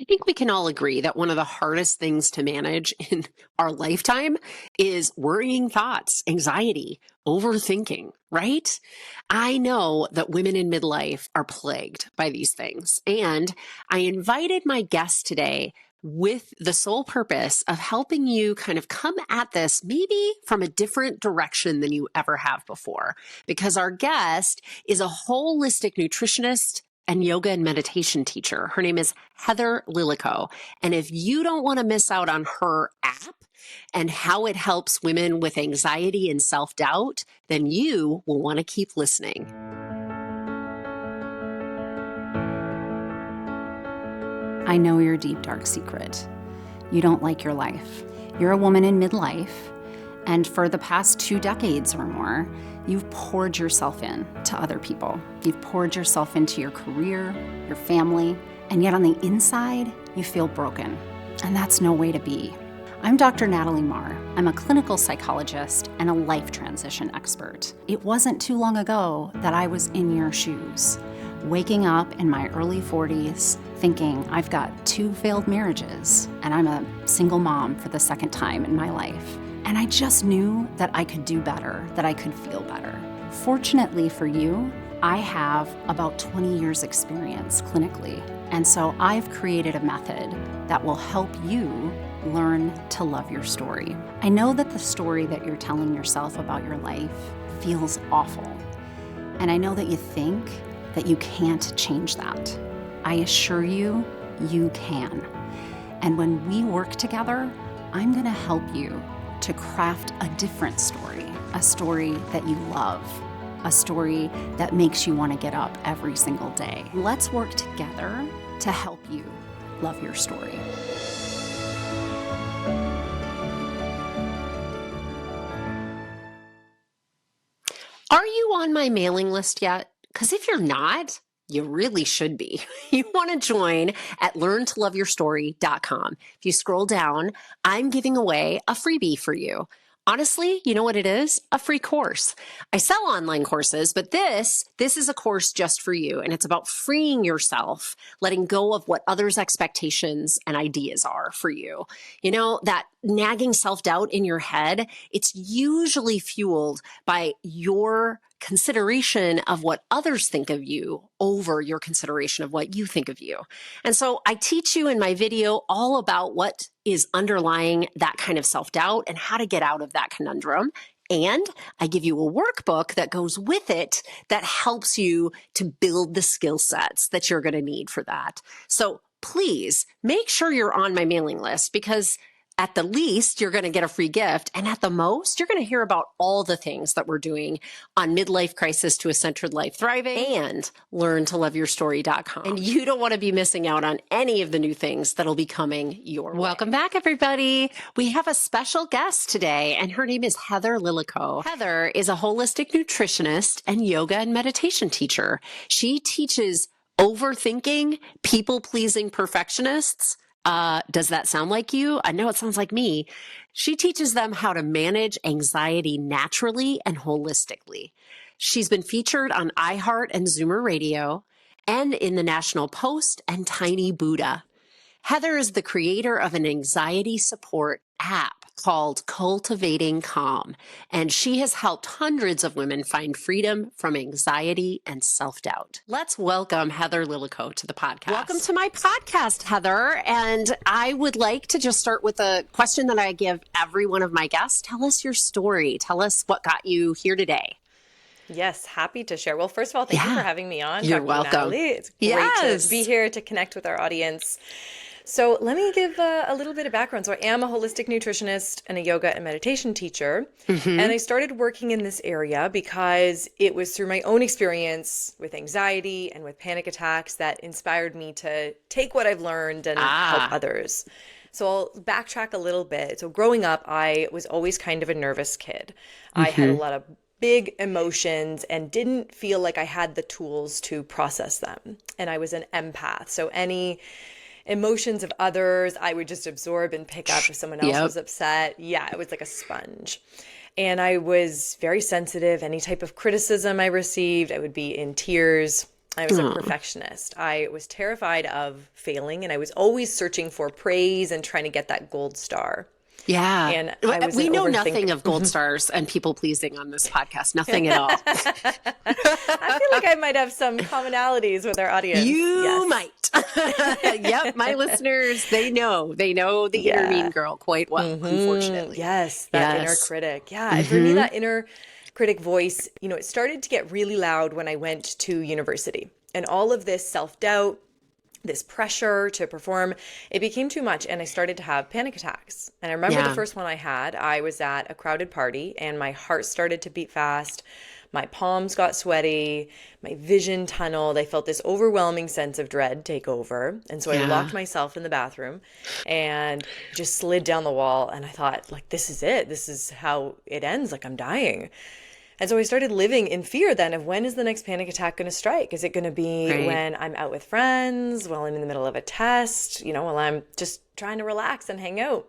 I think we can all agree that one of the hardest things to manage in our lifetime is worrying thoughts, anxiety, overthinking, right? I know that women in midlife are plagued by these things. And I invited my guest today with the sole purpose of helping you kind of come at this maybe from a different direction than you ever have before. Because our guest is a holistic nutritionist and yoga and meditation teacher. Her name is Heather Lillico. And if you don't want to miss out on her app and how it helps women with anxiety and self-doubt, then you will want to keep listening. I know your deep, dark secret. You don't like your life. You're a woman in midlife, and for the past 2 decades or more, you've poured yourself in to other people. You've poured yourself into your career, your family, and yet on the inside, you feel broken. And that's no way to be. I'm Dr. Natalie Marr. I'm a clinical psychologist and a life transition expert. It wasn't too long ago that I was in your shoes, waking up in my early 40s, thinking I've got 2 failed marriages, and I'm a single mom for the second time in my life. And I just knew that I could do better, that I could feel better. Fortunately for you, I have about 20 years experience clinically. And so I've created a method that will help you learn to love your story. I know that the story that you're telling yourself about your life feels awful. And I know that you think that you can't change that. I assure you, you can. And when we work together, I'm gonna help you to craft a different story, a story that you love, a story that makes you want to get up every single day. Let's work together to help you love your story. Are you on my mailing list yet? Because if you're not, you really should be. You want to join at learntoloveyourstory.com. If you scroll down, I'm giving away a freebie for you. Honestly, you know what it is? A free course. I sell online courses, but this is a course just for you. And it's about freeing yourself, letting go of what others' expectations and ideas are for you. You know, that nagging self-doubt in your head, it's usually fueled by your consideration of what others think of you over your consideration of what you think of you. And so I teach you in my video all about what is underlying that kind of self-doubt and how to get out of that conundrum. And I give you a workbook that goes with it that helps you to build the skill sets that you're going to need for that. So please make sure you're on my mailing list, because at the least, you're going to get a free gift. And at the most, you're going to hear about all the things that we're doing on Midlife Crisis to a Centered Life Thriving and LearnToLoveYourStory.com. And you don't want to be missing out on any of the new things that'll be coming your way. Welcome back, everybody. We have a special guest today, and her name is Heather Lillico. Heather is a holistic nutritionist and yoga and meditation teacher. She teaches overthinking, people-pleasing perfectionists. Does that sound like you? I know it sounds like me. She teaches them how to manage anxiety naturally and holistically. She's been featured on iHeart and Zoomer Radio and in the National Post and Tiny Buddha. Heather is the creator of an anxiety support app called Cultivating Calm, and she has helped hundreds of women find freedom from anxiety and self-doubt. Let's welcome Heather Lillico to the podcast. Welcome to my podcast, Heather. And I would like to just start with a question that I give every one of my guests. Tell us your story. Tell us what got you here today. Yes, happy to share. Well, first of all, thank you for having me on. You're Dr. welcome. Natalie. It's great to be here to connect with our audience. So let me give a little bit of background. So I am a holistic nutritionist and a yoga and meditation teacher. And I started working in this area because it was through my own experience with anxiety and with panic attacks that inspired me to take what I've learned and help others. So I'll backtrack a little bit. So growing up, I was always kind of a nervous kid. I had a lot of big emotions and didn't feel like I had the tools to process them. And I was an empath. So any emotions of others, I would just absorb and pick up if someone else was upset. Yeah, it was like a sponge. And I was very sensitive. Any type of criticism I received, I would be in tears. I was a perfectionist. I was terrified of failing, and I was always searching for praise and trying to get that gold star. Yeah. And I was we an know overthinker. nothing of gold stars and people pleasing on this podcast. Nothing at all. I feel like I might have some commonalities with our audience. You might. Yep. My listeners, they know the inner mean girl quite well, unfortunately. Yes. That inner critic. Yeah. And for me, that inner critic voice, it started to get really loud when I went to university, and all of this self-doubt, this pressure to perform, it became too much, and I started to have panic attacks. And I remember the first one I had, I was at a crowded party and my heart started to beat fast. My palms got sweaty, my vision tunneled. I felt this overwhelming sense of dread take over. And so I locked myself in the bathroom and just slid down the wall. And I thought, like, this is it. This is how it ends. Like, I'm dying. And so I started living in fear then of, when is the next panic attack going to strike? Is it going to be when I'm out with friends, while I'm in the middle of a test, while I'm just trying to relax and hang out?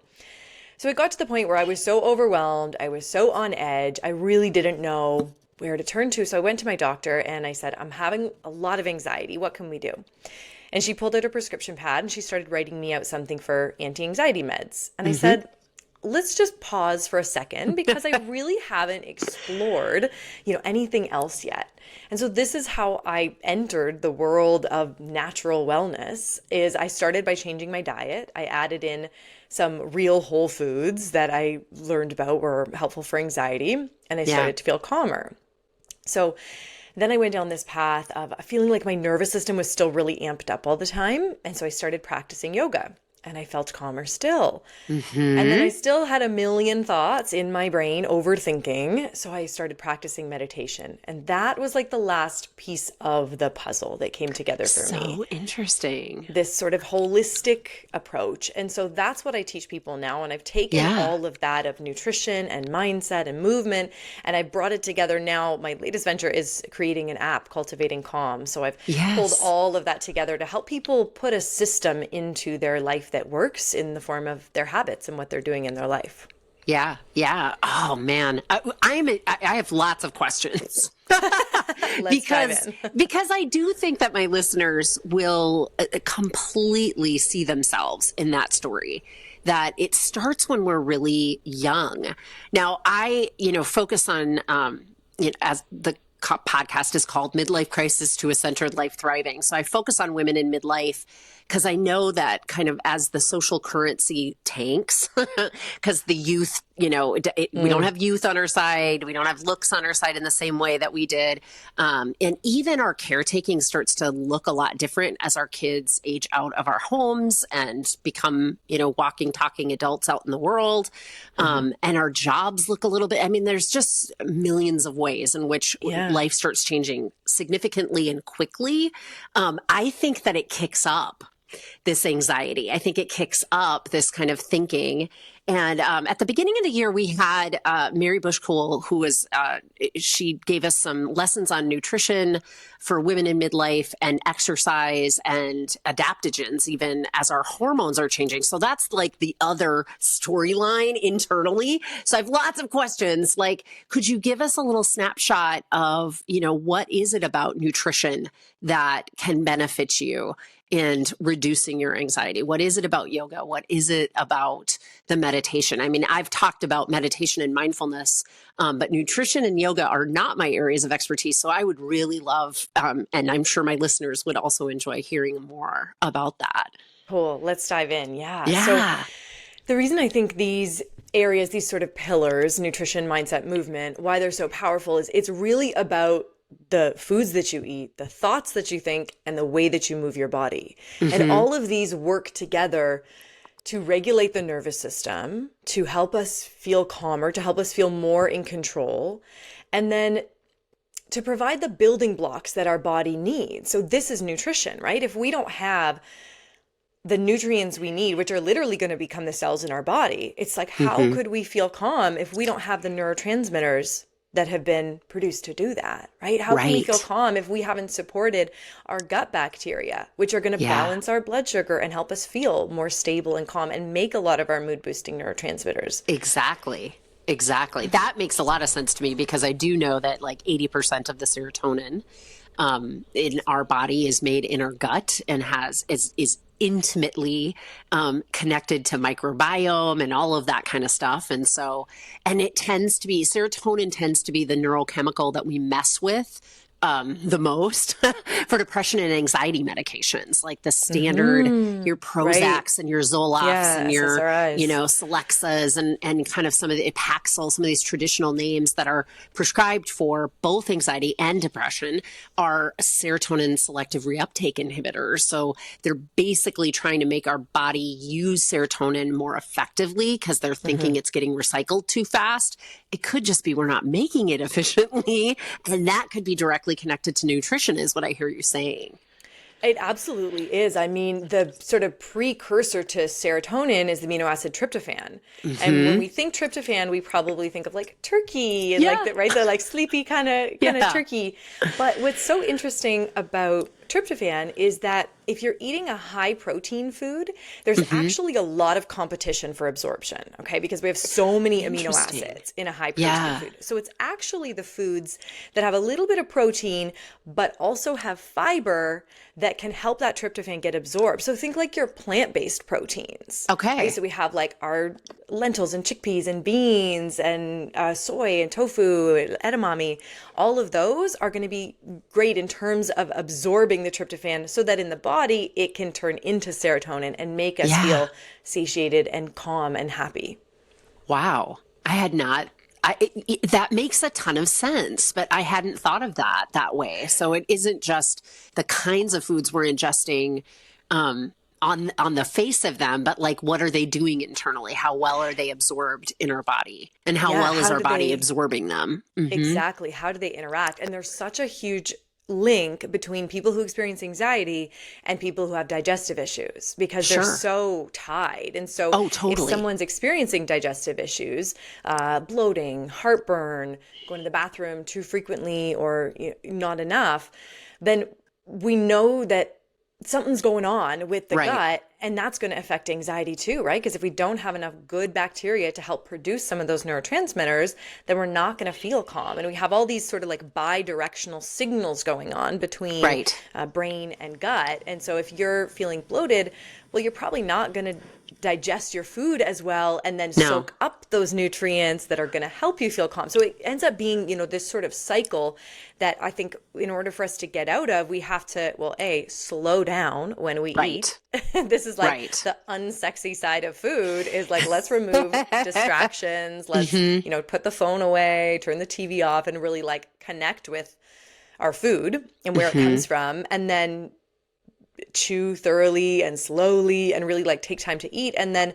So it got to the point where I was so overwhelmed. I was so on edge. I really didn't know where to turn to. So I went to my doctor and I said, I'm having a lot of anxiety. What can we do? And she pulled out a prescription pad and she started writing me out something for anti-anxiety meds. And I said, let's just pause for a second, because I really haven't explored, anything else yet. And so this is how I entered the world of natural wellness. Is I started by changing my diet. I added in some real whole foods that I learned about were helpful for anxiety, and I started to feel calmer. So then I went down this path of feeling like my nervous system was still really amped up all the time. And so I started practicing yoga. And I felt calmer still. And then I still had a million thoughts in my brain, overthinking. So I started practicing meditation. And that was like the last piece of the puzzle that came together for me. So interesting. This sort of holistic approach. And so that's what I teach people now. And I've taken all of that of nutrition and mindset and movement, and I brought it together now. My latest venture is creating an app, Cultivating Calm. So I've pulled all of that together to help people put a system into their life that works in the form of their habits and what they're doing in their life. Yeah. Yeah. Oh man. I have lots of questions. because I do think that my listeners will completely see themselves in that story, that it starts when we're really young. Now I, focus on, as the podcast is called Midlife Crisis to a Centered Life Thriving. So I focus on women in midlife because I know that kind of as the social currency tanks, because the youth, we don't have youth on our side. We don't have looks on our side in the same way that we did. And even our caretaking starts to look a lot different as our kids age out of our homes and become, walking, talking adults out in the world. And our jobs look a little bit, there's just millions of ways in which life starts changing significantly and quickly. I think that it kicks up this anxiety. I think it kicks up this kind of thinking. And at the beginning of the year, we had Mary Bushcool, who was, she gave us some lessons on nutrition for women in midlife and exercise and adaptogens, even as our hormones are changing. So that's like the other storyline internally. So I have lots of questions. Like, could you give us a little snapshot of, what is it about nutrition that can benefit you and reducing your anxiety? What is it about yoga? What is it about the meditation? I've talked about meditation and mindfulness, but nutrition and yoga are not my areas of expertise. So I would really love, and I'm sure my listeners would also enjoy hearing more about that. Cool. Let's dive in. Yeah. So the reason I think these areas, these sort of pillars, nutrition, mindset, movement, why they're so powerful is it's really about the foods that you eat, the thoughts that you think, and the way that you move your body. And all of these work together to regulate the nervous system, to help us feel calmer, to help us feel more in control, and then to provide the building blocks that our body needs. So this is nutrition, right? If we don't have the nutrients we need, which are literally going to become the cells in our body, it's like, how could we feel calm if we don't have the neurotransmitters that have been produced to do that, right? How can we feel calm if we haven't supported our gut bacteria, which are going to balance our blood sugar and help us feel more stable and calm and make a lot of our mood boosting neurotransmitters? Exactly. That makes a lot of sense to me, because I do know that like 80% of the serotonin in our body is made in our gut and is intimately connected to microbiome and all of that kind of stuff. And so, and serotonin tends to be the neurochemical that we mess with the most for depression and anxiety medications, like the standard, your Prozacs and your Zoloft's and your, SSRIs. Celexas and kind of some of the Paxil, some of these traditional names that are prescribed for both anxiety and depression are serotonin selective reuptake inhibitors. So they're basically trying to make our body use serotonin more effectively because they're thinking it's getting recycled too fast. It could just be we're not making it efficiently, and that could be directly connected to nutrition is what I hear you saying. It absolutely is. I mean, the sort of precursor to serotonin is the amino acid tryptophan. And when we think tryptophan, we probably think of like turkey and like the, right? The like sleepy kind of turkey. But what's so interesting about tryptophan is that if you're eating a high protein food, there's actually a lot of competition for absorption, okay? Because we have so many amino acids in a high protein food. So it's actually the foods that have a little bit of protein, but also have fiber that can help that tryptophan get absorbed. So think like your plant-based proteins. Okay. Right? So we have like our lentils and chickpeas and beans and soy and tofu, edamame. All of those are going to be great in terms of absorbing the tryptophan so that in the body, it can turn into serotonin and make us feel satiated and calm and happy. Wow. I had not. That makes a ton of sense, but I hadn't thought of that way. So it isn't just the kinds of foods we're ingesting on the face of them, but like what are they doing internally? How well are they absorbed in our body? And how well is our body absorbing them? Exactly. How do they interact? And there's such a huge link between people who experience anxiety and people who have digestive issues because they're so tied. And so if someone's experiencing digestive issues, bloating, heartburn, going to the bathroom too frequently or not enough, then we know that something's going on with the gut, and that's going to affect anxiety too, right? Because if we don't have enough good bacteria to help produce some of those neurotransmitters, then we're not going to feel calm. And we have all these sort of like bi-directional signals going on between brain and gut. And so if you're feeling bloated, well, you're probably not going to digest your food as well and then soak up those nutrients that are going to help you feel calm. So it ends up being, this sort of cycle that I think in order for us to get out of, we have to, well, slow down when we eat. This is like the unsexy side of food is like, let's remove distractions. Let's, put the phone away, turn the TV off and really like connect with our food and where it comes from. And then chew thoroughly and slowly and really like take time to eat. And then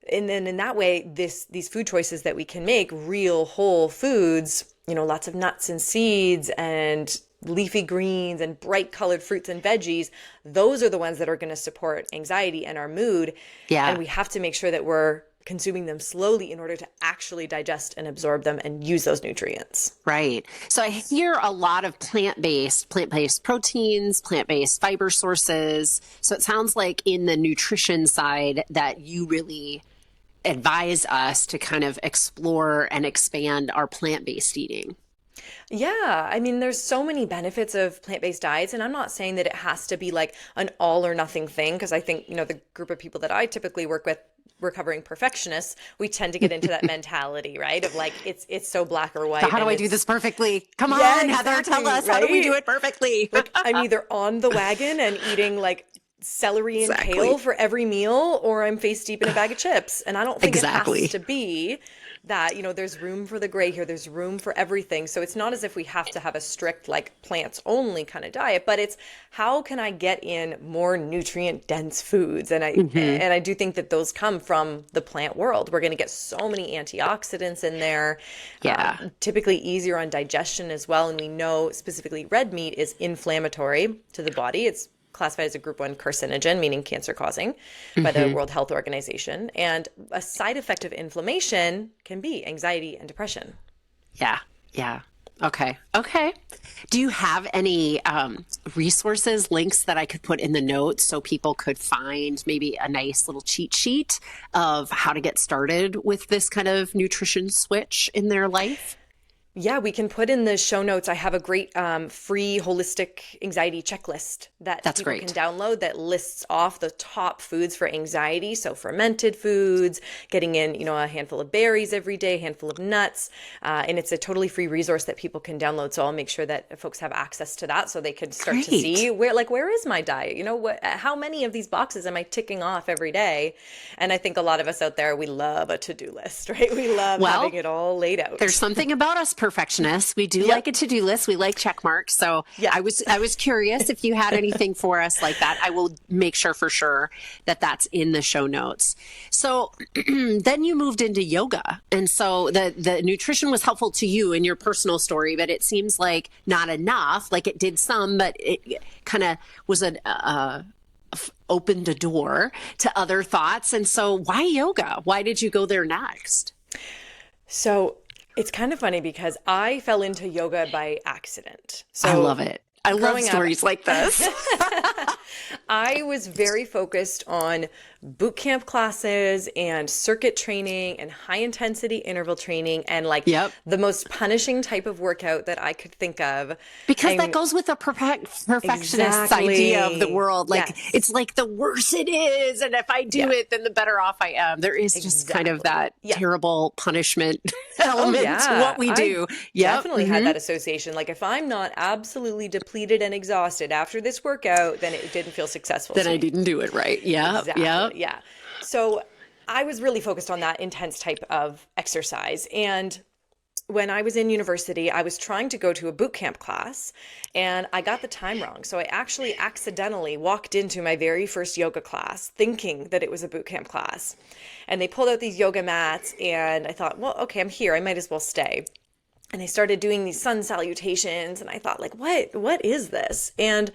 in that way, these food choices that we can make, real whole foods, lots of nuts and seeds and leafy greens and bright colored fruits and veggies, those are the ones that are going to support anxiety and our mood. Yeah. And we have to make sure that we're consuming them slowly in order to actually digest and absorb them and use those nutrients. Right. So I hear a lot of plant-based proteins, plant-based fiber sources. So it sounds like in the nutrition side that you really advise us to kind of explore and expand our plant-based eating. Yeah. I mean, there's so many benefits of plant-based diets, and I'm not saying that it has to be like an all or nothing thing, because I think, the group of people that I typically work with, recovering perfectionists, we tend to get into that mentality, right? Of like, it's so black or white. So how do I do this perfectly? Come on, Heather, tell us, how do we do it perfectly? Like, I'm either on the wagon and eating like celery and kale for every meal, or I'm face deep in a bag of chips. And I don't think it has to be that, there's room for the gray here. There's room for everything. So it's not as if we have to have a strict like plants only kind of diet, but it's how can I get in more nutrient dense foods? And I do think that those come from the plant world. We're going to get so many antioxidants in there. Yeah. Typically easier on digestion as well. And we know specifically red meat is inflammatory to the body. It's classified as a group 1 carcinogen, meaning cancer causing by the World Health Organization. And a side effect of inflammation can be anxiety and depression. Yeah. Yeah. Okay. Do you have any resources, links that I could put in the notes so people could find maybe a nice little cheat sheet of how to get started with this kind of nutrition switch in their life? Yeah, we can put in the show notes. I have a great free holistic anxiety checklist that That's people great. can download that lists off the top foods for anxiety. So fermented foods, getting in, a handful of berries every day, a handful of nuts. And it's a totally free resource that people can download. So I'll make sure that folks have access to that so they can start to see where is my diet? How many of these boxes am I ticking off every day? And I think a lot of us out there, we love a to-do list, right? We love having it all laid out. There's something about us perfectionists. We do like a to-do list. We like check marks. So I was curious if you had anything for us like that. I will make sure for sure that that's in the show notes. So then you moved into yoga. And so the nutrition was helpful to you in your personal story, but it seems like not enough. Like it did some, but it kind of was opened a door to other thoughts. And so why yoga? Why did you go there next? So it's kind of funny because I fell into yoga by accident. So I love it. I love stories like this. I was very focused on boot camp classes and circuit training and high intensity interval training and the most punishing type of workout that I could think of. Because that goes with the perfectionist idea of the world. It's like the worse it is. And if I do it, then the better off I am. There is just kind of that terrible punishment element to what we do. Definitely had that association. Like if I'm not absolutely depleted and exhausted after this workout, then it didn't feel successful. Then I didn't do it right. Yeah. Exactly. Yeah. So I was really focused on that intense type of exercise. And when I was in university, I was trying to go to a boot camp class and I got the time wrong. So I actually accidentally walked into my very first yoga class thinking that it was a boot camp class. And they pulled out these yoga mats and I thought, well, okay, I'm here. I might as well stay. And I started doing these sun salutations and I thought what is this? And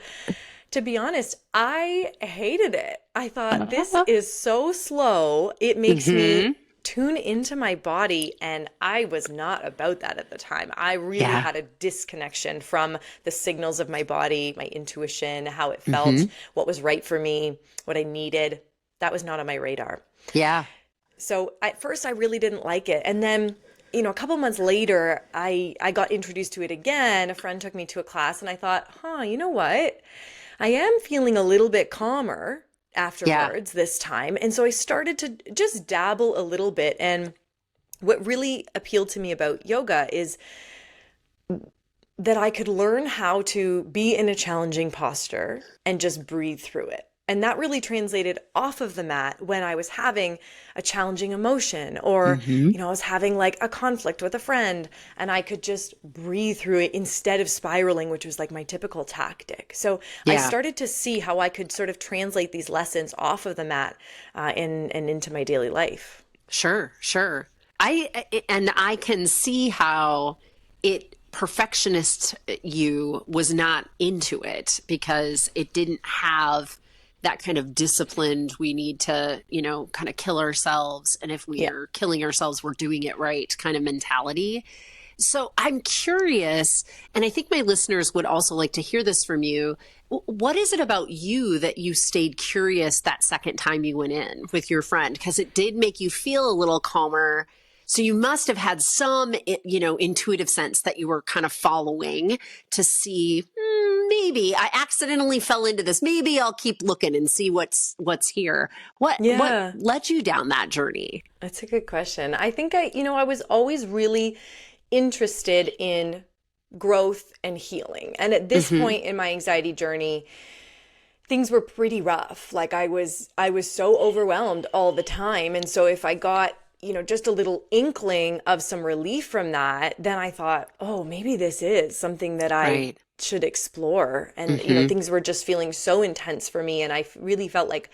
to be honest, I hated it. I thought this is so slow. It makes me tune into my body. And I was not about that at the time. I really had a disconnection from the signals of my body, my intuition, how it felt, what was right for me, what I needed. That was not on my radar. Yeah. So at first I really didn't like it. And then a couple months later, I got introduced to it again. A friend took me to a class and I thought, you know what? I am feeling a little bit calmer afterwards this time. And so I started to just dabble a little bit. And what really appealed to me about yoga is that I could learn how to be in a challenging posture and just breathe through it. And that really translated off of the mat when I was having a challenging emotion or, I was having a conflict with a friend and I could just breathe through it instead of spiraling, which was my typical tactic. So I started to see how I could sort of translate these lessons off of the mat and into my daily life. Sure. I can see how perfectionist you was not into it because it didn't have that kind of disciplined, we need to, kind of kill ourselves. And if we are killing ourselves, we're doing it right kind of mentality. So I'm curious, and I think my listeners would also like to hear this from you. What is it about you that you stayed curious that second time you went in with your friend? Because it did make you feel a little calmer. So you must have had some, intuitive sense that you were kind of following to see, maybe I accidentally fell into this. Maybe I'll keep looking and see what's here. What led you down that journey? That's a good question. I think I was always really interested in growth and healing. And at this point in my anxiety journey, things were pretty rough. I was so overwhelmed all the time. And so if I got just a little inkling of some relief from that, then I thought, oh, maybe this is something that I should explore. And, things were just feeling so intense for me. And I really felt like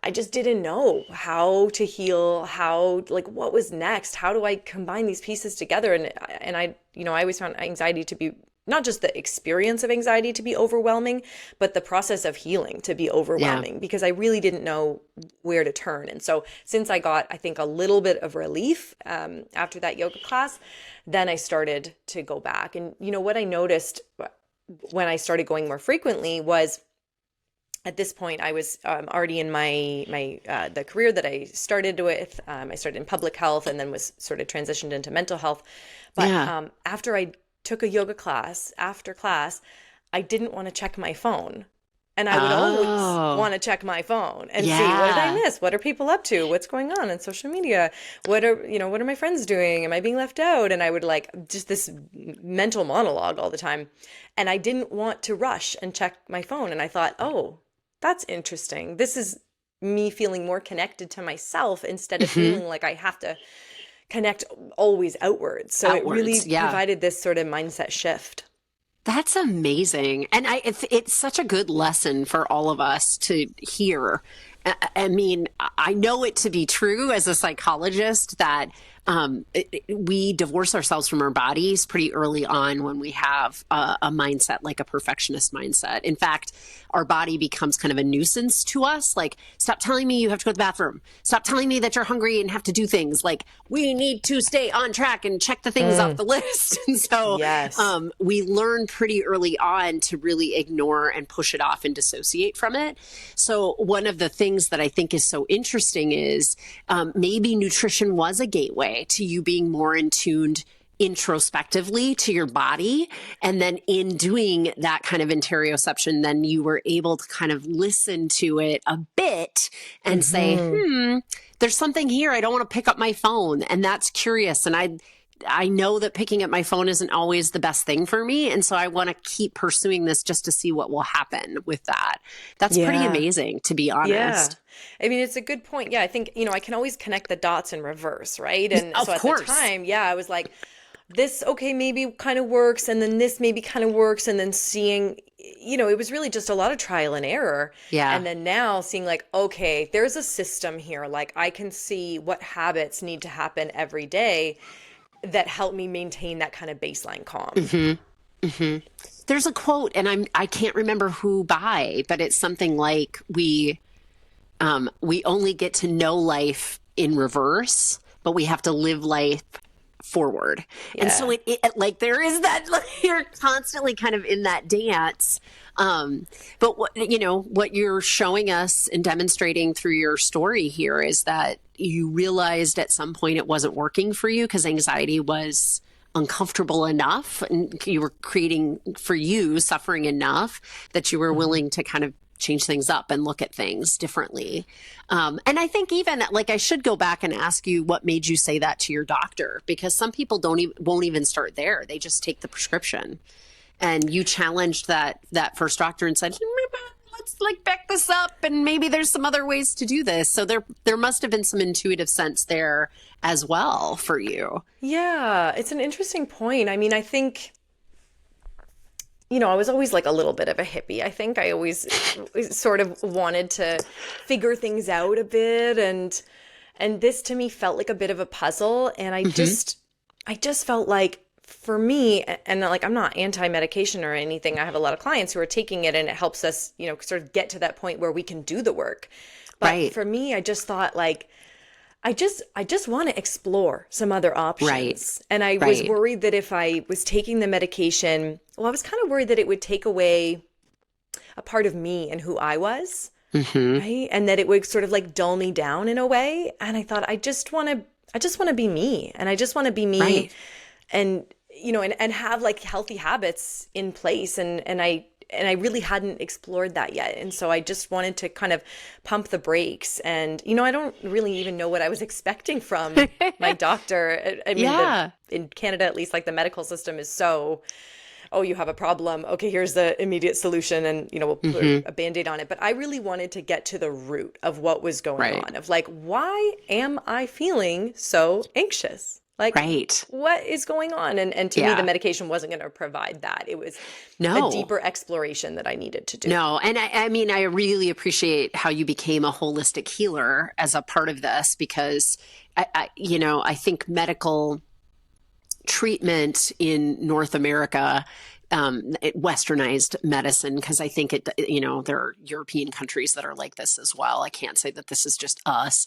I just didn't know how to heal, what was next? How do I combine these pieces together? And I always found anxiety to be not just the experience of anxiety to be overwhelming, but the process of healing to be overwhelming because I really didn't know where to turn. And so since I got, I think, a little bit of relief after that yoga class, then I started to go back. And, what I noticed when I started going more frequently was at this point, I was already in the career that I started with. I started in public health and then was sort of transitioned into mental health. But after I took a yoga class, after class, I didn't want to check my phone. And I would always want to check my phone and see, what did I miss? What are people up to? What's going on social media? What are my friends doing? Am I being left out? And I would just this mental monologue all the time. And I didn't want to rush and check my phone. And I thought, oh, that's interesting. This is me feeling more connected to myself instead of feeling like I have to connect always outwards. So it really provided this sort of mindset shift. That's amazing. And it's such a good lesson for all of us to hear. I mean, I know it to be true as a psychologist that we divorce ourselves from our bodies pretty early on when we have a mindset like a perfectionist mindset. In fact, our body becomes kind of a nuisance to us. Like, stop telling me you have to go to the bathroom. Stop telling me that you're hungry and have to do things. Like, we need to stay on track and check the things off the list. And so we learn pretty early on to really ignore and push it off and dissociate from it. So one of the things that I think is so interesting is maybe nutrition was a gateway to you being more in tuned introspectively to your body. And then in doing that kind of interoception, then you were able to kind of listen to it a bit and say, there's something here. I don't want to pick up my phone. And that's curious. And I know that picking up my phone isn't always the best thing for me. And so I want to keep pursuing this just to see what will happen with that. That's pretty amazing, to be honest. I mean, it's a good point. Yeah, I think, I can always connect the dots in reverse, right? And of so at course. the time, I was like, this, okay, maybe kind of works. And then this maybe kind of works. And then seeing, it was really just a lot of trial and error. Yeah. And then now seeing like, okay, there's a system here. Like I can see what habits need to happen every day that help me maintain that kind of baseline calm. There's a quote, and I can't remember who by, but it's something like we only get to know life in reverse, but we have to live life forward. And so it like there is that, you're constantly kind of in that dance. But what you're showing us and demonstrating through your story here is that you realized at some point it wasn't working for you because anxiety was uncomfortable enough and you were creating for you suffering enough that you were willing to kind of change things up and look at things differently. And I think even like I should go back and ask you what made you say that to your doctor, because some people won't even start there. They just take the prescription. And you challenged that first doctor and said, let's back this up and maybe there's some other ways to do this. So there must have been some intuitive sense there as well for you. Yeah, it's an interesting point. I mean, I think I was always like a little bit of a hippie. I think I always sort of wanted to figure things out a bit. And this to me felt like a bit of a puzzle. And I just felt like for me, and like, I'm not anti-medication or anything. I have a lot of clients who are taking it and it helps us, sort of get to that point where we can do the work. But for me, I just thought like, I just want to explore some other options. Right. And I was worried that if I was taking the medication, I was kind of worried that it would take away a part of me and who I was. Right. And that it would sort of like dull me down in a way. And I thought, I just want to be me. And I just want to be me and, and have like healthy habits in place. And I really hadn't explored that yet. And so I just wanted to kind of pump the brakes. And, I don't really even know what I was expecting from my doctor. I mean, in Canada, at least, like the medical system is so, oh, you have a problem. Okay, here's the immediate solution. And, we'll put a Band-Aid on it. But I really wanted to get to the root of what was going on, of like, why am I feeling so anxious? Like, what is going on? And to me, the medication wasn't going to provide that. It was a deeper exploration that I needed to do. No. And I mean, I really appreciate how you became a holistic healer as a part of this, because I think medical treatment in North America westernized medicine, because I think there are European countries that are like this as well. I can't say that this is just us.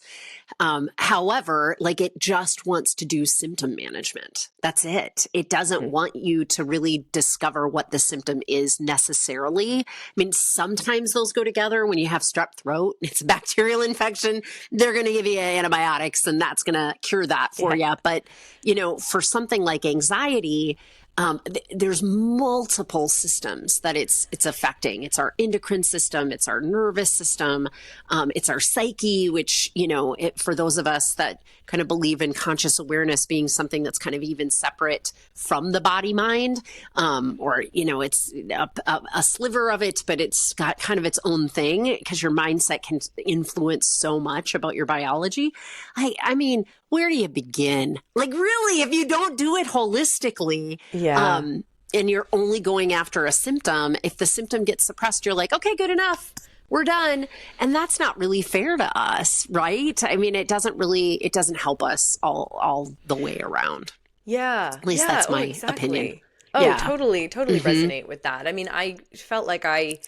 However, like, it just wants to do symptom management. That's it. It doesn't want you to really discover what the symptom is necessarily. I mean, sometimes those go together. When you have strep throat, it's a bacterial infection, they're going to give you antibiotics and that's going to cure that for you. But, for something like anxiety, there's multiple systems that it's affecting. It's our endocrine system, it's our nervous system, it's our psyche, which, for those of us that kind of believe in conscious awareness being something that's kind of even separate from the body mind, or, it's a sliver of it, but it's got kind of its own thing, because your mindset can influence so much about your biology. I mean, where do you begin? Like, really, if you don't do it holistically, and you're only going after a symptom, if the symptom gets suppressed, you're like, okay, good enough, we're done. And that's not really fair to us, right? I mean, it doesn't help us all the way around. Yeah. At least that's my opinion. Oh, totally resonate with that. I mean, I felt like I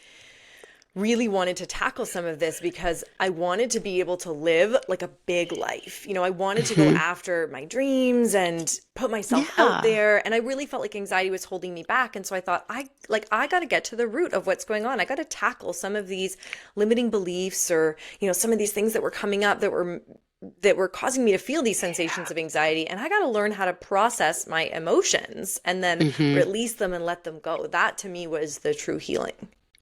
really wanted to tackle some of this because I wanted to be able to live like a big life. I wanted to go after my dreams and put myself out there. And I really felt like anxiety was holding me back. And so I thought, I got to get to the root of what's going on. I got to tackle some of these limiting beliefs, or, some of these things that were coming up that were causing me to feel these sensations of anxiety. And I got to learn how to process my emotions and then release them and let them go. That to me was the true healing.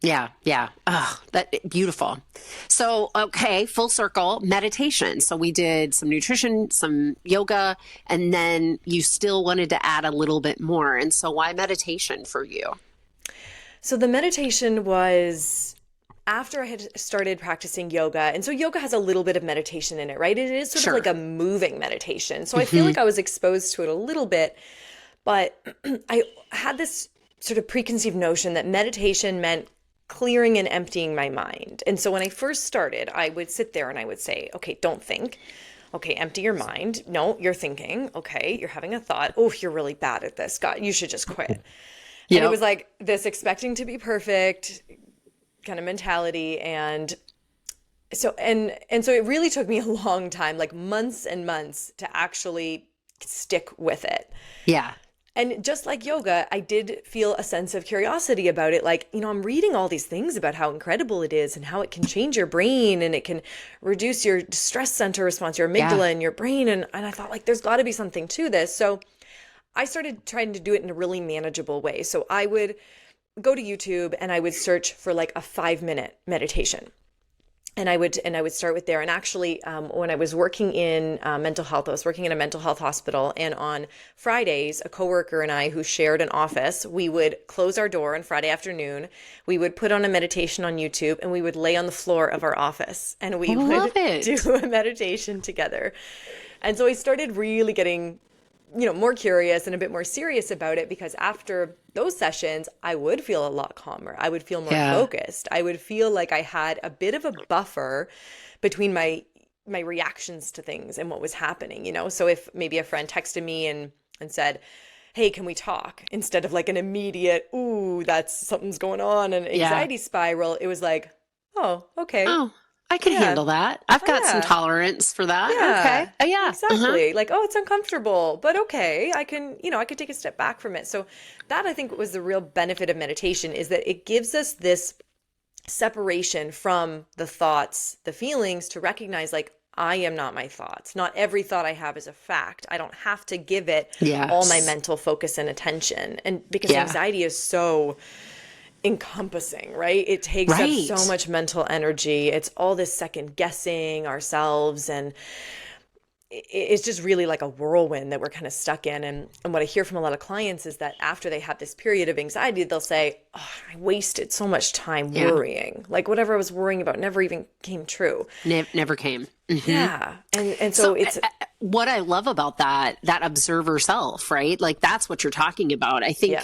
Yeah. Oh, beautiful. So, okay, full circle, meditation. So we did some nutrition, some yoga, and then you still wanted to add a little bit more. And so why meditation for you? So the meditation was after I had started practicing yoga. And so yoga has a little bit of meditation in it, right? It is sort of like a moving meditation. So I feel like I was exposed to it a little bit, but I had this sort of preconceived notion that meditation meant clearing and emptying my mind. And so when I first started, I would sit there and I would say, okay, don't think. Okay, empty your mind. No, you're thinking. Okay, you're having a thought. Oh, you're really bad at this. God, you should just quit. And it was like this expecting to be perfect kind of mentality. And so it really took me a long time, like months and months, to actually stick with it. Yeah. And just like yoga, I did feel a sense of curiosity about it. Like, I'm reading all these things about how incredible it is and how it can change your brain and it can reduce your stress center response, your amygdala in your brain. And I thought, like, there's got to be something to this. So I started trying to do it in a really manageable way. So I would go to YouTube and I would search for like a 5-minute meditation. And I would start with there. And actually, when I was working in mental health, I was working in a mental health hospital. And on Fridays, a coworker and I who shared an office, we would close our door on Friday afternoon. We would put on a meditation on YouTube and we would lay on the floor of our office and we would do a meditation together. And so I started really getting, more curious and a bit more serious about it, because after those sessions, I would feel a lot calmer. I would feel more focused. I would feel like I had a bit of a buffer between my reactions to things and what was happening, So if maybe a friend texted me and said, hey, can we talk? Instead of like an immediate, ooh, something's going on, an anxiety spiral, it was like, oh, okay. Oh, I can handle that. I've got some tolerance for that. Yeah. Okay. Yeah. Exactly. Like, oh, it's uncomfortable, but okay, I can take a step back from it. So that, I think, was the real benefit of meditation, is that it gives us this separation from the thoughts, the feelings, to recognize, like, I am not my thoughts. Not every thought I have is a fact. I don't have to give it all my mental focus and attention. And because anxiety is so encompassing, right? It takes up so much mental energy. It's all this second guessing ourselves, and it's just really like a whirlwind that we're kind of stuck in. And what I hear from a lot of clients is that after they have this period of anxiety, they'll say, oh, I wasted so much time worrying. Like, whatever I was worrying about never even came true. Never came. Mm-hmm. Yeah. And so it's what I love about that observer self, right? Like, that's what you're talking about. I think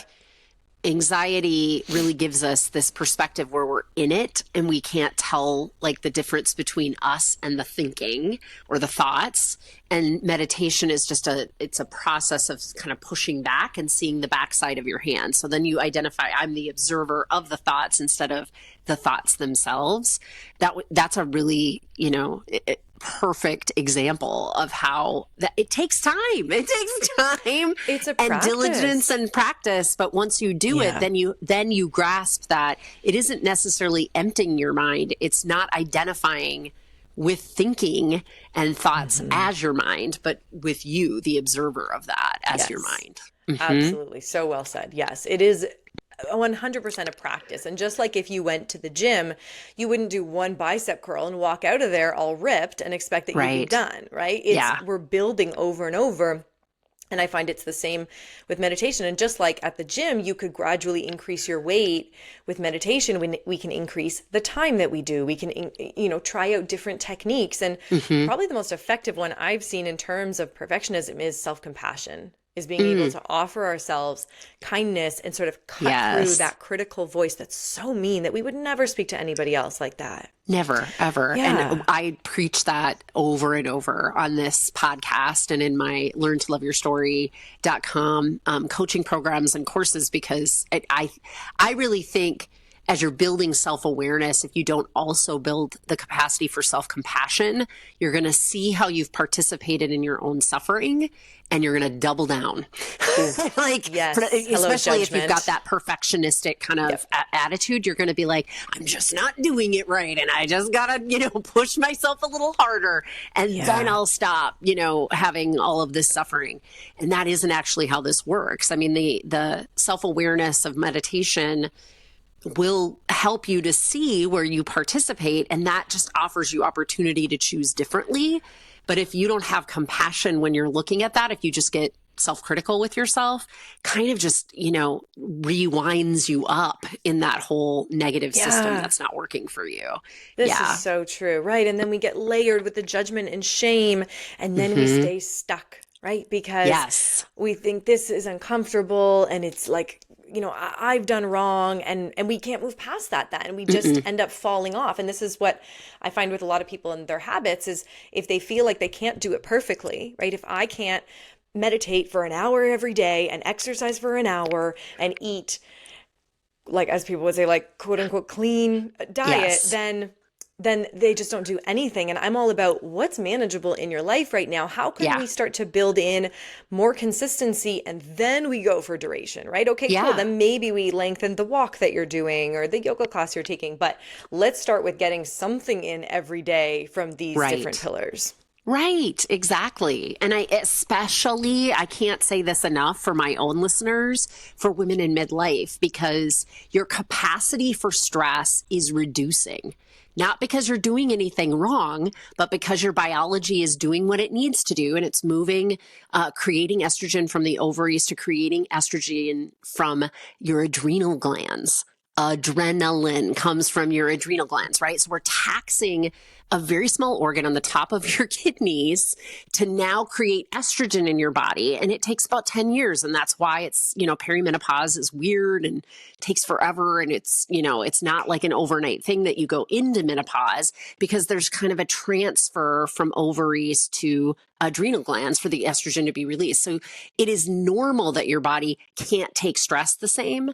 anxiety really gives us this perspective where we're in it and we can't tell like the difference between us and the thinking or the thoughts. And meditation is just it's a process of kind of pushing back and seeing the backside of your hand. So then you identify, I'm the observer of the thoughts instead of the thoughts themselves. That's a really, perfect example of how that it takes time. It takes time. It's a and practice. Diligence and practice. But once you do it, then you grasp that it isn't necessarily emptying your mind. It's not identifying with thinking and thoughts as your mind, but with you, the observer of that, as your mind. Absolutely. So well said. Yes, it is 100% a practice. And just like if you went to the gym, you wouldn't do one bicep curl and walk out of there all ripped and expect that you'd be done, right? We're building over and over. And I find it's the same with meditation. And just like at the gym, you could gradually increase your weight with meditation when we can increase the time that we do. We can, try out different techniques. And probably the most effective one I've seen in terms of perfectionism is self-compassion, is being able to offer ourselves kindness and sort of cut through that critical voice that's so mean that we would never speak to anybody else like that. Never, ever. Yeah. And I preach that over and over on this podcast and in my learntoloveyourstory.com coaching programs and courses, because I really think as you're building self-awareness, if you don't also build the capacity for self-compassion, you're going to see how you've participated in your own suffering and you're going to double down. Especially if you've got that perfectionistic kind of attitude, you're going to be like, I'm just not doing it right. And I just got to, push myself a little harder and then I'll stop, having all of this suffering. And that isn't actually how this works. I mean, the self-awareness of meditation will help you to see where you participate, and that just offers you opportunity to choose differently. But if you don't have compassion when you're looking at that, if you just get self-critical with yourself, kind of just, rewinds you up in that whole negative system that's not working for you. This is so true, right? And then we get layered with the judgment and shame, and then we stay stuck, right? Because we think this is uncomfortable and it's like, I've done wrong, and we can't move past that then. We just end up falling off. And this is what I find with a lot of people in their habits is if they feel like they can't do it perfectly, right? If I can't meditate for an hour every day and exercise for an hour and eat, like as people would say, like quote unquote clean diet, then they just don't do anything. And I'm all about what's manageable in your life right now. How can we start to build in more consistency and then we go for duration, right? Okay, cool. Then maybe we lengthen the walk that you're doing or the yoga class you're taking. But let's start with getting something in every day from these different pillars. Right, exactly. And I can't say this enough for my own listeners, for women in midlife, because your capacity for stress is reducing. Not because you're doing anything wrong, but because your biology is doing what it needs to do. And it's moving, creating estrogen from the ovaries to creating estrogen from your adrenal glands. Adrenaline comes from your adrenal glands, right? So we're taxing a very small organ on the top of your kidneys to now create estrogen in your body. And it takes about 10 years. And that's why it's, perimenopause is weird and takes forever. And it's, it's not like an overnight thing that you go into menopause, because there's kind of a transfer from ovaries to adrenal glands for the estrogen to be released. So it is normal that your body can't take stress the same.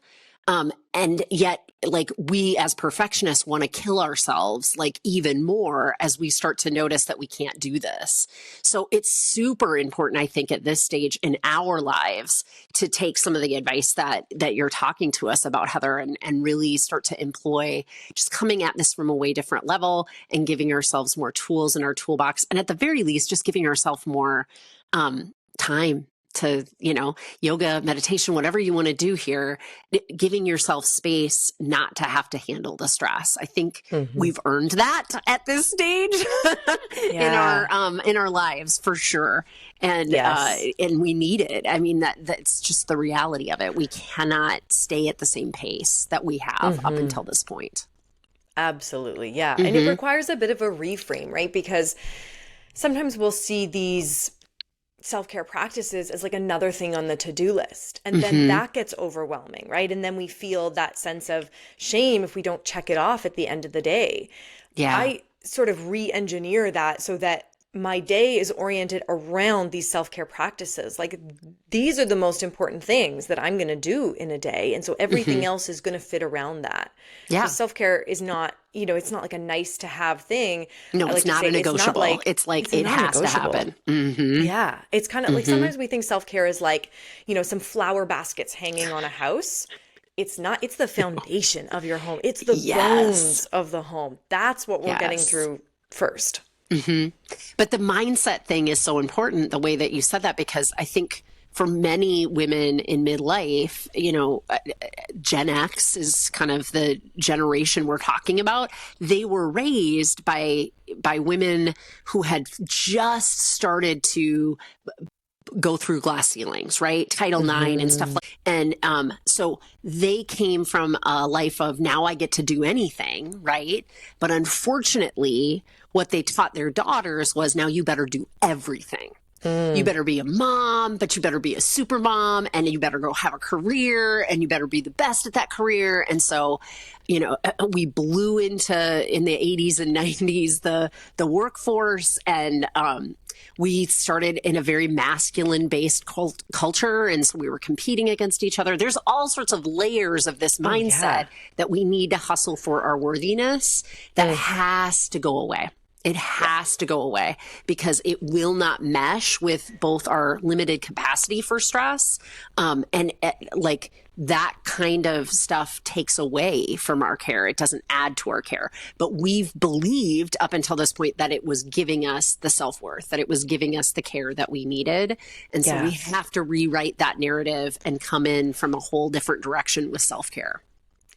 And yet, like, we as perfectionists want to kill ourselves, like, even more as we start to notice that we can't do this. So it's super important, I think, at this stage in our lives to take some of the advice that you're talking to us about, Heather, and really start to employ just coming at this from a way different level and giving ourselves more tools in our toolbox. And at the very least, just giving ourselves more time to, yoga, meditation, whatever you want to do here, giving yourself space not to have to handle the stress. I think we've earned that at this stage in our lives, for sure. And, and we need it. I mean, that's just the reality of it. We cannot stay at the same pace that we have up until this point. Absolutely. Yeah. And it requires a bit of a reframe, right? Because sometimes we'll see these self-care practices as like another thing on the to-do list. And then that gets overwhelming, right? And then we feel that sense of shame if we don't check it off at the end of the day. Yeah. I sort of re-engineer that so that my day is oriented around these self-care practices. Like these are the most important things that I'm going to do in a day. And so everything else is going to fit around that. Yeah. So self-care is not, it's not like a nice to have thing. No, it's not a negotiable. It's like it has to happen. Yeah. It's kind of like sometimes we think self-care is like, some flower baskets hanging on a house. It's not, it's the foundation of your home. It's the bones of the home. That's what we're getting through first. But the mindset thing is so important, the way that you said that, because I think for many women in midlife, Gen X is kind of the generation we're talking about. They were raised by women who had just started to go through glass ceilings, right? Title IX and stuff like that. And so they came from a life of now I get to do anything, right? But unfortunately, what they taught their daughters was now you better do everything. You better be a mom, but you better be a super mom, and you better go have a career, and you better be the best at that career. And so, we blew into in the 80s and 90s the workforce, and we started in a very masculine based culture. And so we were competing against each other. There's all sorts of layers of this mindset that we need to hustle for our worthiness that has to go away. It has to go away because it will not mesh with both our limited capacity for stress and like that kind of stuff takes away from our care. It doesn't add to our care. But we've believed up until this point that it was giving us the self-worth, that it was giving us the care that we needed. And so we have to rewrite that narrative and come in from a whole different direction with self-care.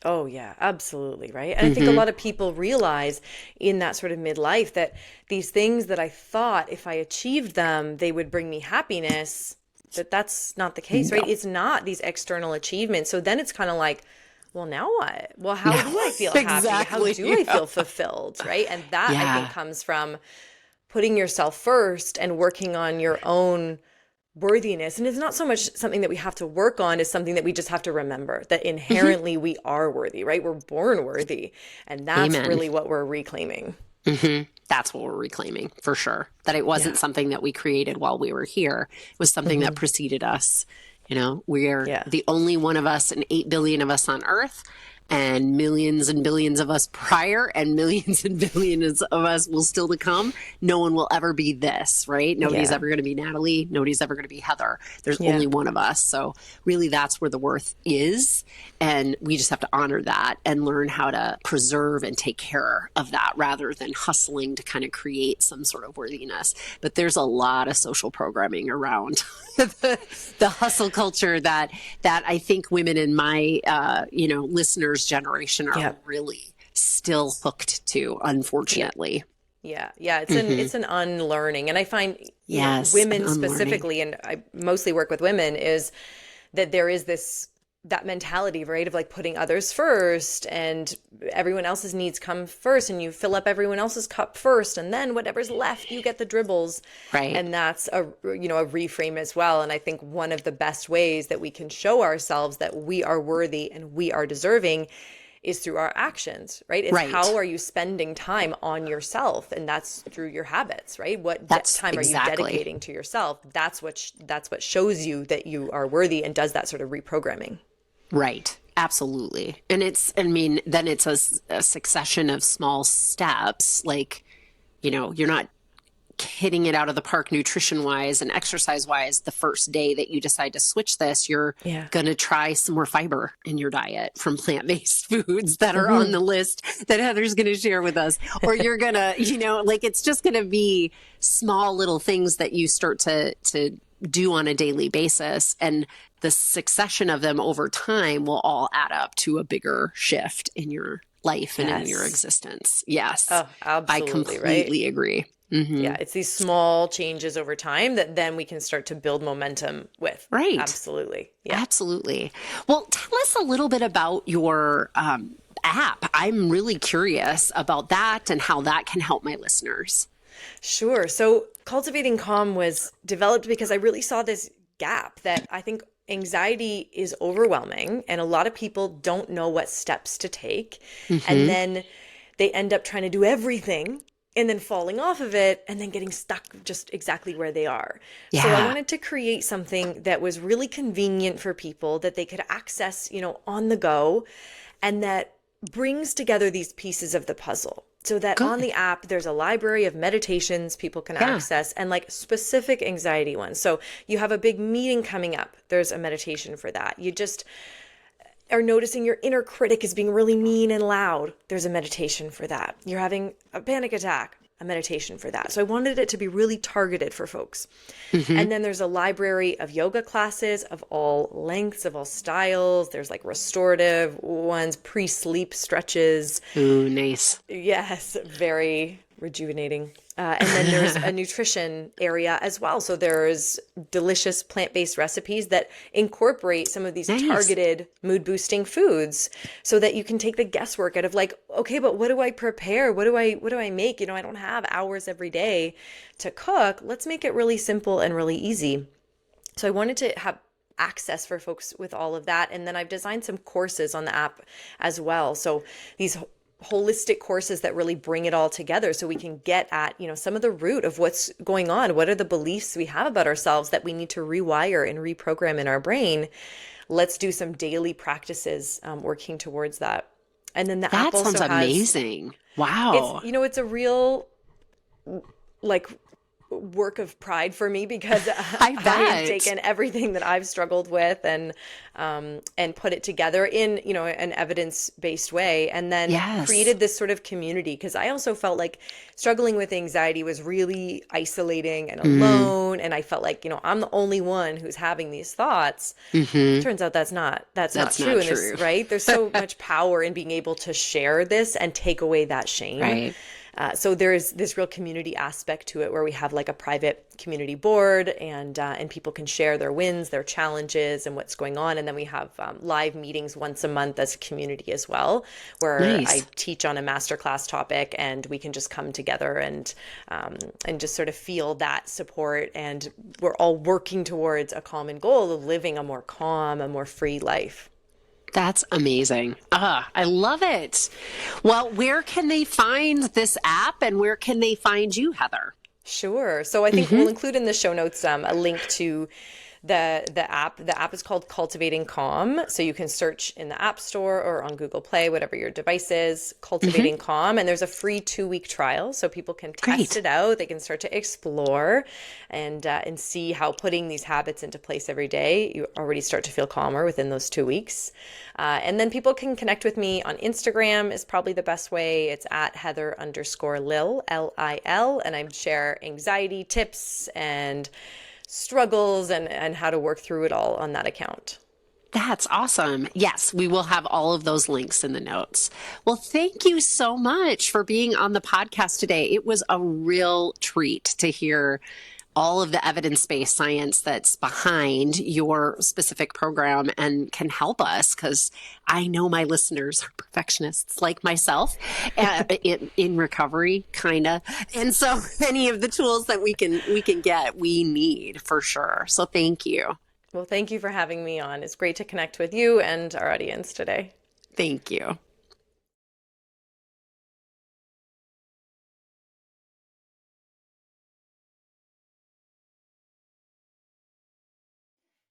Oh, yeah, absolutely. Right. And I think a lot of people realize in that sort of midlife that these things that I thought if I achieved them, they would bring me happiness, that's not the case, right? It's not these external achievements. So then it's kind of like, well, now what? Well, how do I feel happy? How do I feel fulfilled? Right. And that I think comes from putting yourself first and working on your own worthiness. And it's not so much something that we have to work on, it's something that we just have to remember that inherently we are worthy, right? We're born worthy. And that's really what we're reclaiming. That's what we're reclaiming for sure. That it wasn't something that we created while we were here. It was something that preceded us. We are the only one of us and 8 billion of us on Earth. And millions and billions of us prior and millions and billions of us will still to come. No one will ever be this, right? Nobody's ever going to be Natalie. Nobody's ever going to be Heather. There's only one of us. So really that's where the worth is. And we just have to honor that and learn how to preserve and take care of that rather than hustling to kind of create some sort of worthiness. But there's a lot of social programming around the hustle culture that I think women in my, listeners generation are really still hooked to, unfortunately. Yeah. It's an unlearning. And I find women specifically, and I mostly work with women, is that there is that mentality, right, of like putting others first and everyone else's needs come first and you fill up everyone else's cup first and then whatever's left, you get the dribbles. Right. And that's a reframe as well. And I think one of the best ways that we can show ourselves that we are worthy and we are deserving is through our actions, right? It's how are you spending time on yourself? And that's through your habits, right? What time are you dedicating to yourself? That's what shows you that you are worthy and does that sort of reprogramming. Right. Absolutely. And then it's a succession of small steps. Like, you're not hitting it out of the park nutrition wise and exercise wise the first day that you decide to switch this. You're going to try some more fiber in your diet from plant-based foods that are on the list that Heather's going to share with us. Or you're going to, it's just going to be small little things that you start to do on a daily basis. And the succession of them over time will all add up to a bigger shift in your life and in your existence. Yes. Oh, absolutely. I completely agree. Yeah, it's these small changes over time that then we can start to build momentum with. Right. Absolutely. Yeah. Absolutely. Well, tell us a little bit about your app. I'm really curious about that and how that can help my listeners. Sure. So Cultivating Calm was developed because I really saw this gap that I think anxiety is overwhelming and a lot of people don't know what steps to take. And Mm-hmm. then they end up trying to do everything and then falling off of it and then getting stuck just exactly where they are. So I Yeah. wanted to create something that was really convenient for people that they could access, on the go, and that brings together these pieces of the puzzle so that on Good. the app there's a library of meditations people can Yeah. access and like specific anxiety ones. So you have a big meeting coming up, there's a meditation for that. You just are noticing your inner critic is being really mean and loud, there's a meditation for that. You're having a panic attack, a meditation for that. So I wanted it to be really targeted for folks. Mm-hmm. And then there's a library of yoga classes of all lengths, of all styles. There's like restorative ones, pre-sleep stretches. Ooh, nice. Yes, very rejuvenating. And then there's a nutrition area as well. So there's delicious plant-based recipes that incorporate some of these Nice. targeted mood-boosting foods so that you can take the guesswork out of like, okay, but what do I prepare? What do I make? I don't have hours every day to cook. Let's make it really simple and really easy. So I wanted to have access for folks with all of that. And then I've designed some courses on the app as well. So these holistic courses that really bring it all together so we can get at, some of the root of what's going on. What are the beliefs we have about ourselves that we need to rewire and reprogram in our brain? Let's do some daily practices working towards that. And then the app That sounds also has, amazing. it's, Wow. it's a real like work of pride for me because I I have bet. taken everything that I've struggled with and put it together in an evidence-based way, and then Yes. created this sort of community because I also felt like struggling with anxiety was really isolating and Mm, alone, and I felt like I'm the only one who's having these thoughts. mm-hmm. Turns out that's not That's true, not and true. there's so much power in being able to share this and take away that shame. Right. So there's this real community aspect to it where we have like a private community board and people can share their wins, their challenges, and what's going on. And then we have live meetings once a month as a community as well, where I Nice. teach on a masterclass topic, and we can just come together and just sort of feel that support. And we're all working towards a common goal of living a more calm, a more free life. That's amazing. I love it. Well, where can they find this app and where can they find you, Heather? Sure. So I think we'll include in the show notes a link to the app. The app is called Cultivating Calm. So you can search in the App Store or on Google Play, whatever your device is, Cultivating Calm. And there's a free 2-week trial so people can test Great. it out. They can start to explore and see how putting these habits into place every day, you already start to feel calmer within those 2 weeks. And then people can connect with me on Instagram is probably the best way. It's at Heather_Lil, Lil, and I share anxiety tips and struggles and how to work through it all on that account. That's awesome. Yes, we will have all of those links in the notes. Well, thank you so much for being on the podcast today. It was a real treat to hear all of the evidence-based science that's behind your specific program and can help us because I know my listeners are perfectionists like myself in recovery, kind of. And so many of the tools that we can get, we need for sure. So thank you. Well, thank you for having me on. It's great to connect with you and our audience today. Thank you.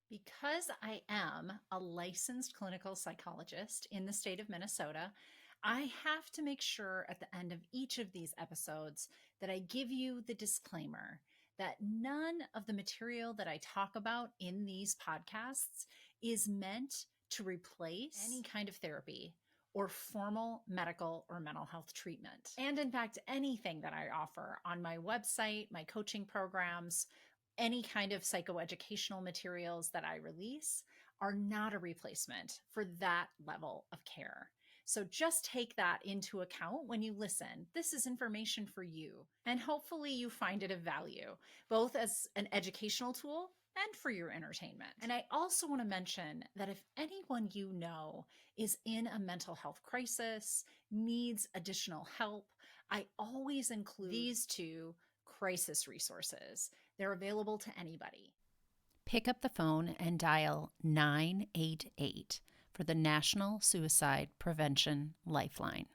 Because I am a licensed clinical psychologist in the state of Minnesota, I have to make sure at the end of each of these episodes that I give you the disclaimer that none of the material that I talk about in these podcasts is meant to replace any kind of therapy or formal medical or mental health treatment. And in fact, anything that I offer on my website, my coaching programs, any kind of psychoeducational materials that I release are not a replacement for that level of care. So just take that into account when you listen. This is information for you, and hopefully you find it of value, both as an educational tool and for your entertainment. And I also want to mention that if anyone you know is in a mental health crisis, needs additional help, I always include these two crisis resources. They're available to anybody. Pick up the phone and dial 988 for the National Suicide Prevention Lifeline.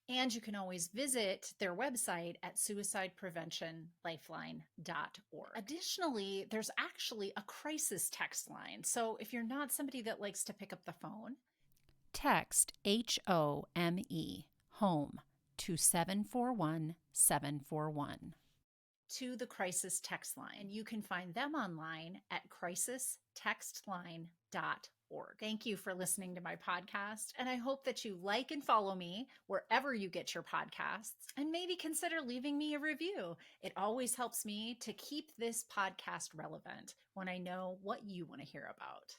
And you can always visit their website at suicidepreventionlifeline.org. Additionally, there's actually a crisis text line. So if you're not somebody that likes to pick up the phone, text HOME, home, to 741-741. to the crisis text line. And you can find them online at crisistextline.org. Thank you for listening to my podcast. And I hope that you like and follow me wherever you get your podcasts, and maybe consider leaving me a review. It always helps me to keep this podcast relevant when I know what you want to hear about.